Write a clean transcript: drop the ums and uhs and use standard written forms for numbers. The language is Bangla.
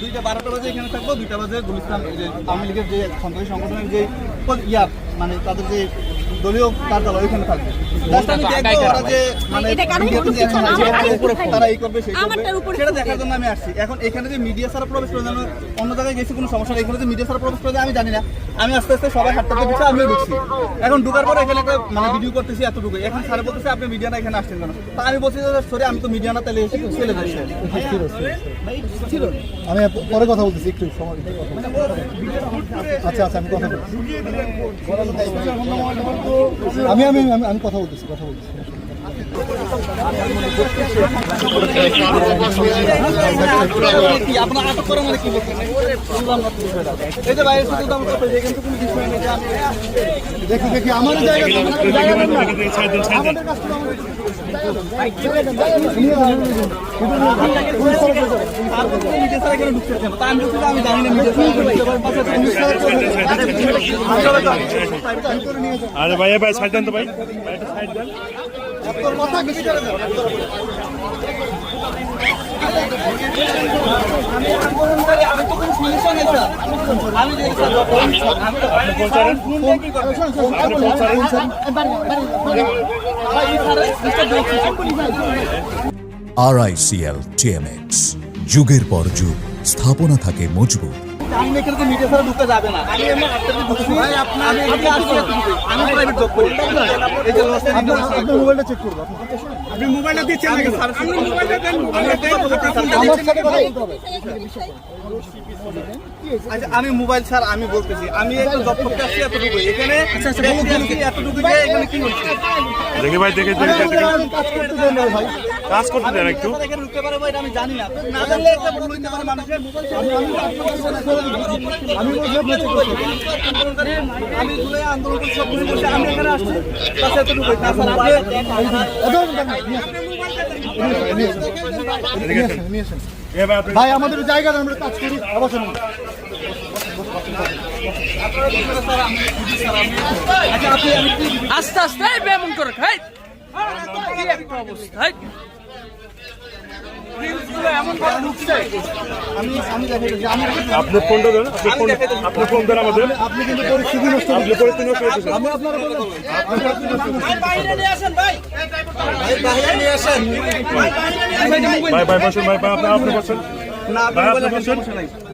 দুইটা 12টা বাজে এখানে থাকবো, 2টা বাজে গুলিস্তান যে আওয়ামী লীগের যে সন্ত্রাসী সংগঠনের যে মানে তাদের যে দলীয় কার্যালয় ওইখানে থাকবে। আমি দেখবো ওরা যে মানে তারা এই করবে সেই করবে সেটা দেখার জন্য আমি আসছি। এখন এখানে যে মিডিয়া ছাড়া প্রবেশ করে যেন অন্য জায়গায় গেছি কোনো সমস্যা নেই, এখানে যে মিডিয়া ছাড়া প্রবেশ করে আমি জানি না। আমি আস্তে আস্তে সবাই হাঁটতে দিচ্ছে, আমিও ঢুকছি। এখন ঢুকার পরে এখানে একটা মানে ভিডিও করতেছি এতটুকু, এখন স্যারে বলতেছে আপনি মিডিয়া না এখানে আসছেন কেন? তা আমি বলছি যে সরি আমি তো মিডিয়া না, তাহলে চলে যাচ্ছি। আমি পরে কথা বলতেছি, একটু সময়। আচ্ছা আচ্ছা, আমি কথা বলছি, আমি আমি আমি কথা বলতেছি। আপনার আটক করে মানে কি বলছেন? এই যে বাইরে শুধু দেখি আমার জায়গা আমি জানি না। আরে ভাই ভাই সাইড দেন তো ভাই, সাইড দেন। RICL TMX, যুগের পর যুগ স্থাপনা থাকে মজবুত। আমি এখানে তো মিডিয়া ছাড়া ঢুকতে যাবে না। আমি এমন আমি প্রাইভেট জব করি। এই যে আপনার মোবাইলটা চেক করবো। আপনি মোবাইলটা দিচ্ছেন নাকি? আমি মোবাইল ছাড়া আমি বলতেছি আমি একটু জব করতে আসছি এতটুকু এখানে এতটুকু এখানে কি হচ্ছে? দেখে ভাই দেখে কাজ করতে দেন একটু। ঢুকতে পারে ভাই আমি জানি না, না জানলে একটা ভুল হইতে পারে মানুষের। আমি আন্দোলন করছি, সব কিছু করছি, আমি এখানে আসছি তাতে এতটুকু। ভাই আমাদের জায়গাটা আমরা কাজ করি, অবশ্যই আস্তে আস্তে বেমন করে খাই কি একটা অবস্থা। আপনি ফোনটা দেন, আপনি ফোন দেন আমাদের। আপনি কিন্তু পরিস্থিতি নষ্ট আপনি পরিস্থিতি নষ্ট করতেছেন। আমি আপনারা বাইরে নিয়ে আসেন ভাই, ভাই ভাই বসেন, ভাই আপনি বসেন। না আপনি বলেন সমস্যা নাই।